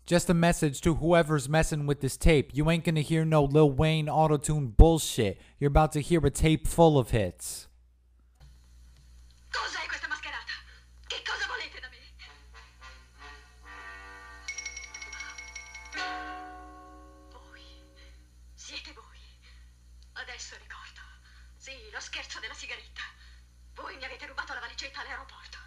Just a message to whoever's messing with this tape. You ain't gonna hear no Lil Wayne auto-tune bullshit. You're about to hear a tape full of hits. Cos'è questa mascherata? Che cosa volete da me? Voi. Siete voi. Adesso ricordo. Sì, lo scherzo della sigaretta. Voi mi avete rubato la valigetta all'aeroporto.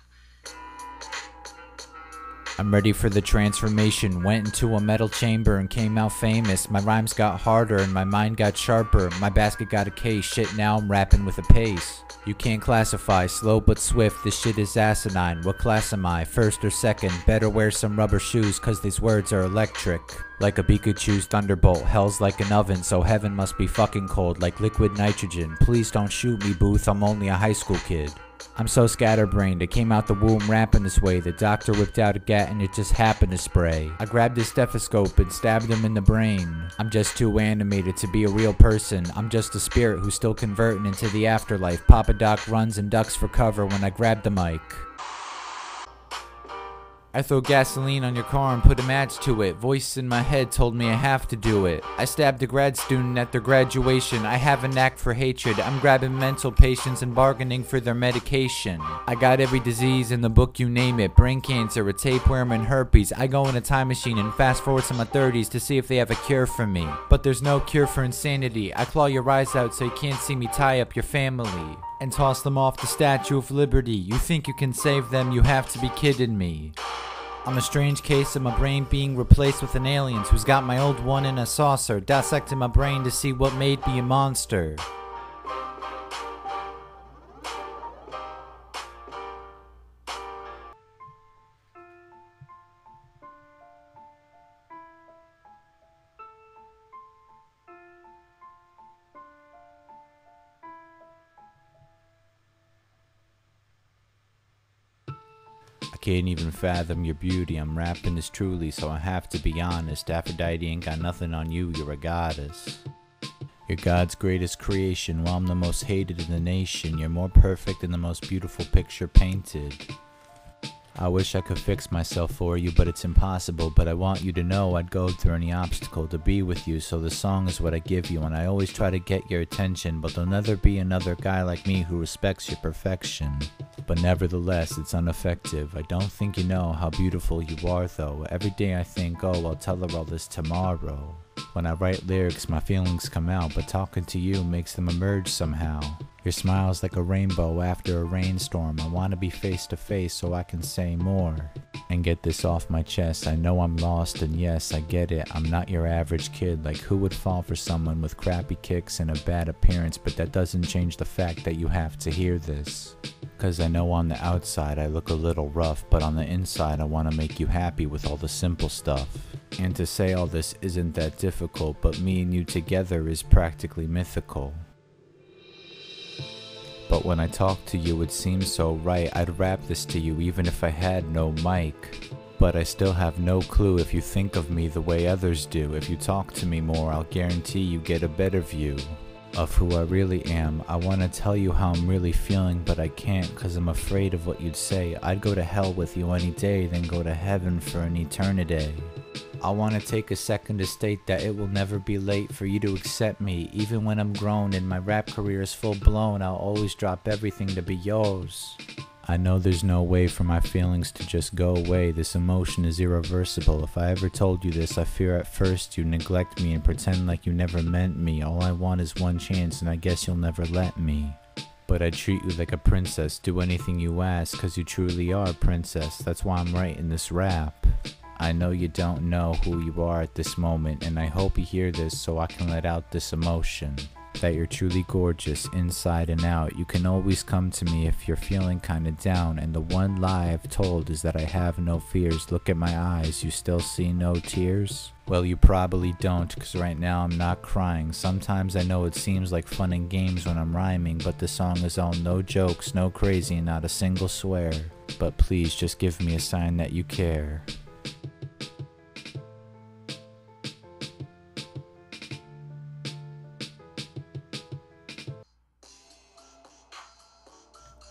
I'm ready for the transformation. Went into a metal chamber and came out famous. My rhymes got harder and my mind got sharper. My basket got a case. Shit, now I'm rapping with a pace. You can't classify, slow but swift. This shit is asinine. What class am I? First or second? Better wear some rubber shoes, cause these words are electric. Like a Pikachu's thunderbolt. Hell's like an oven, so heaven must be fucking cold. Like liquid nitrogen. Please don't shoot me, Booth. I'm only a high school kid. I'm so scatterbrained, I came out the womb rapping this way. The doctor whipped out a gat and it just happened to spray. I grabbed his stethoscope and stabbed him in the brain. I'm just too animated to be a real person. I'm just a spirit who's still converting into the afterlife. Papa Doc runs and ducks for cover when I grab the mic. I throw gasoline on your car and put a match to it. Voice in my head told me I have to do it. I stabbed a grad student at their graduation. I have a knack for hatred. I'm grabbing mental patients and bargaining for their medication. I got every disease in the book, you name it. Brain cancer, a tapeworm, and herpes. I go in a time machine and fast forward to my 30s to see if they have a cure for me. But there's no cure for insanity. I claw your eyes out so you can't see me tie up your family and toss them off the Statue of Liberty. You think you can save them? You have to be kidding me. I'm a strange case of my brain being replaced with an alien who's got my old one in a saucer, dissecting my brain to see what made me a monster. I can't even fathom your beauty. I'm rapping this truly, so I have to be honest. Aphrodite ain't got nothing on you, you're a goddess. You're God's greatest creation, while I'm the most hated in the nation. You're more perfect than the most beautiful picture painted. I wish I could fix myself for you, but it's impossible. But I want you to know I'd go through any obstacle to be with you. So the song is what I give you, and I always try to get your attention. But there'll never be another guy like me who respects your perfection. But nevertheless, it's ineffective. I don't think you know how beautiful you are, though. Every day I think, oh, I'll tell her all this tomorrow. When I write lyrics, my feelings come out, but talking to you makes them emerge somehow. Your smile's like a rainbow after a rainstorm. I want to be face to face so I can say more and get this off my chest. I know I'm lost, and yes, I get it. I'm not your average kid. Like, who would fall for someone with crappy kicks and a bad appearance? But that doesn't change the fact that you have to hear this. Cause I know on the outside I look a little rough, but on the inside I want to make you happy with all the simple stuff. And to say all this isn't that difficult, but me and you together is practically mythical. But when I talk to you it seems so right. I'd rap this to you even if I had no mic. But I still have no clue if you think of me the way others do. If you talk to me more, I'll guarantee you get a better view of who I really am. I want to tell you how I'm really feeling, but I can't cause I'm afraid of what you'd say. I'd go to hell with you any day, then go to heaven for an eternity. I want to take a second to state that it will never be late for you to accept me. Even when I'm grown and my rap career is full blown, I'll always drop everything to be yours. I know there's no way for my feelings to just go away. This emotion is irreversible. If I ever told you this, I fear at first you neglect me and pretend like you never meant me. All I want is one chance, and I guess you'll never let me. But I treat you like a princess, do anything you ask, cause you truly are a princess. That's why I'm writing this rap. I know you don't know who you are at this moment, and I hope you hear this so I can let out this emotion. That you're truly gorgeous inside and out. You can always come to me if you're feeling kinda down, and the one lie I've told is that I have no fears. Look at my eyes, you still see no tears? Well, you probably don't, cause right now I'm not crying. Sometimes I know it seems like fun and games when I'm rhyming, but the song is all no jokes, no crazy, and not a single swear. But please just give me a sign that you care.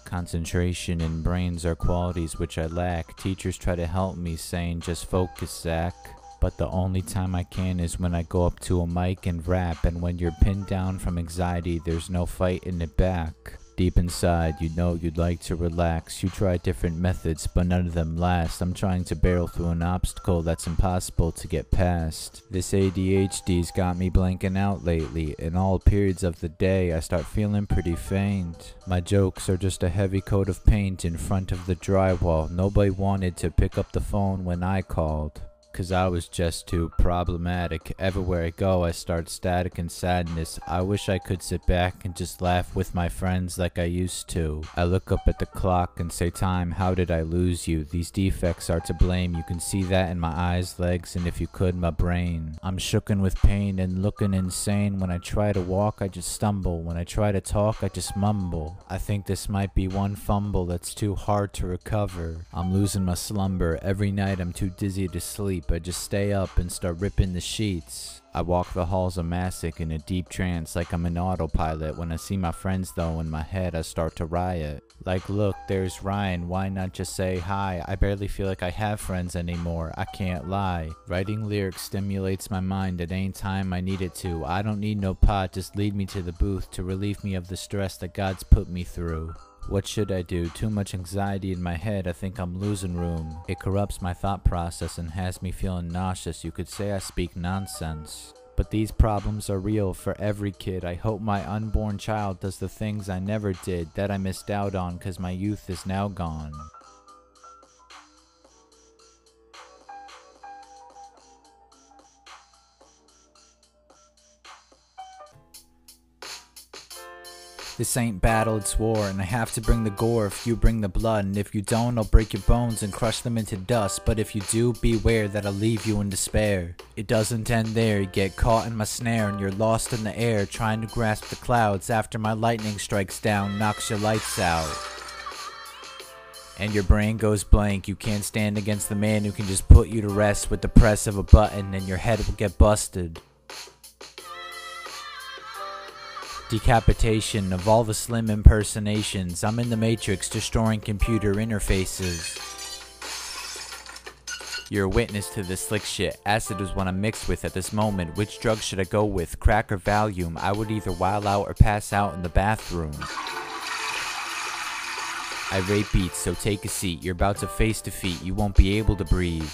Concentration and brains are qualities which I lack. Teachers try to help me, saying just focus, Zach. But the only time I can is when I go up to a mic and rap. And when you're pinned down from anxiety, there's no fighting it back. Deep inside, you know you'd like to relax. You try different methods, but none of them last. I'm trying to barrel through an obstacle that's impossible to get past. This ADHD's got me blanking out lately. In all periods of the day, I start feeling pretty faint. My jokes are just a heavy coat of paint in front of the drywall. Nobody wanted to pick up the phone when I called, 'cause I was just too problematic. Everywhere I go, I start static and sadness. I wish I could sit back and just laugh with my friends like I used to. I look up at the clock and say, time, how did I lose you? These defects are to blame. You can see that in my eyes, legs, and if you could, my brain. I'm shooken with pain and looking insane. When I try to walk, I just stumble. When I try to talk, I just mumble. I think this might be one fumble that's too hard to recover. I'm losing my slumber. Every night I'm too dizzy to sleep. I just stay up and start ripping the sheets. I walk the halls of Massac in a deep trance like I'm an autopilot. When I see my friends though, in my head I start to riot. Like, look, there's Ryan, why not just say hi? I barely feel like I have friends anymore, I can't lie. Writing lyrics stimulates my mind at any time I need it to. I don't need no pot, just lead me to the booth to relieve me of the stress that God's put me through. What should I do? Too much anxiety in my head, I think I'm losing room. It corrupts my thought process and has me feeling nauseous. You could say I speak nonsense. But these problems are real for every kid. I hope my unborn child does the things I never did, that I missed out on 'cause my youth is now gone. This ain't battle, it's war, and I have to bring the gore if you bring the blood. And if you don't, I'll break your bones and crush them into dust. But if you do, beware that I'll leave you in despair. It doesn't end there, you get caught in my snare and you're lost in the air, trying to grasp the clouds after my lightning strikes down, knocks your lights out. And your brain goes blank. You can't stand against the man who can just put you to rest with the press of a button, and your head will get busted. Decapitation of all the slim impersonations. I'm in the matrix destroying computer interfaces. You're a witness to this slick shit. Acid is what I'm mixed with at this moment. Which drug should I go with? Crack or Valium? I would either wild out or pass out in the bathroom. I rape beats, so take a seat. You're about to face defeat. You won't be able to breathe.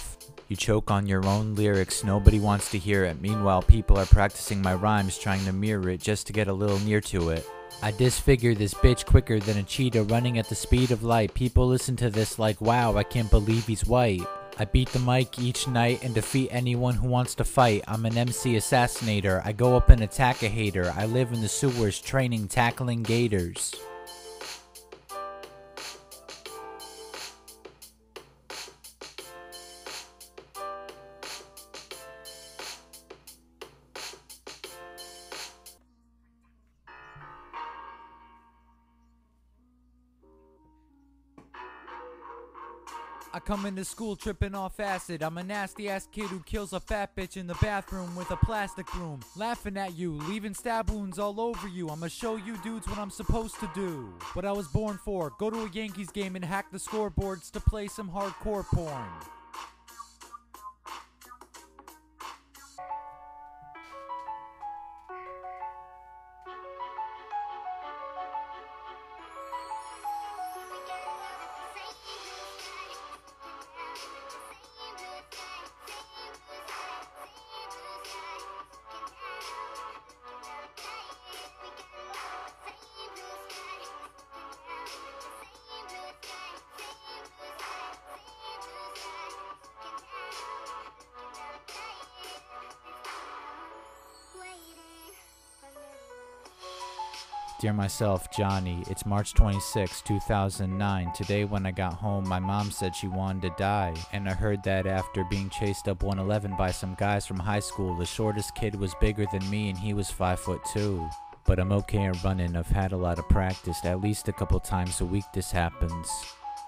You choke on your own lyrics, nobody wants to hear it. Meanwhile, people are practicing my rhymes, trying to mirror it just to get a little near to it. I disfigure this bitch quicker than a cheetah running at the speed of light. People listen to this like, wow, I can't believe he's white. I beat the mic each night and defeat anyone who wants to fight. I'm an MC assassinator. I go up and attack a hater. I live in the sewers, training, tackling gators. I come into school tripping off acid. I'm a nasty ass kid who kills a fat bitch in the bathroom with a plastic broom. Laughing at you, leaving stab wounds all over you. I'ma show you dudes what I'm supposed to do. What I was born for, go to a Yankees game and hack the scoreboards to play some hardcore porn. Dear myself, Johnny, it's March 26, 2009. Today when I got home, my mom said she wanted to die. And I heard that after being chased up 111 by some guys from high school. The shortest kid was bigger than me and he was 5'2". But I'm okay at running, I've had a lot of practice. At least a couple times a week this happens.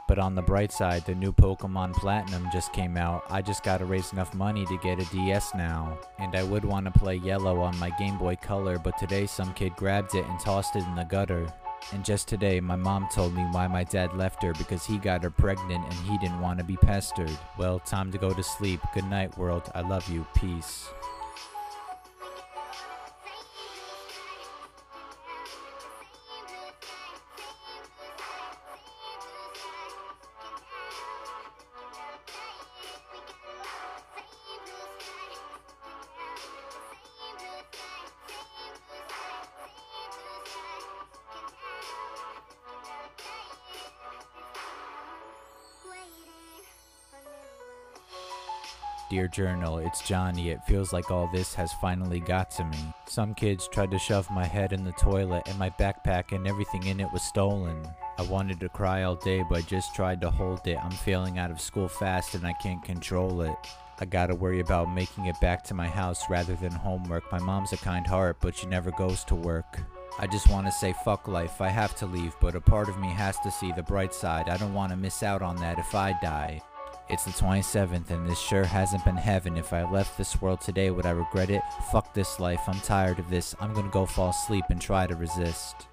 But on the bright side, the new Pokemon Platinum just came out. I just gotta raise enough money to get a DS now. And I would want to play Yellow on my Game Boy Color, but today some kid grabbed it and tossed it in the gutter. And just today, my mom told me why my dad left her, because he got her pregnant and he didn't want to be pestered. Well, time to go to sleep. Good night, world. I love you. Peace. Dear Journal, it's Johnny. It feels like all this has finally got to me. Some kids tried to shove my head in the toilet and my backpack and everything in it was stolen. I wanted to cry all day, but I just tried to hold it. I'm failing out of school fast and I can't control it. I gotta worry about making it back to my house rather than homework. My mom's a kind heart, but she never goes to work. I just want to say fuck life. I have to leave, but a part of me has to see the bright side. I don't want to miss out on that if I die. It's the 27th and this sure hasn't been heaven. If I left this world today, would I regret it? Fuck this life, I'm tired of this. I'm gonna go fall asleep and try to resist.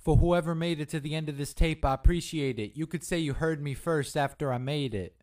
For whoever made it to the end of this tape, I appreciate it. You could say you heard me first after I made it.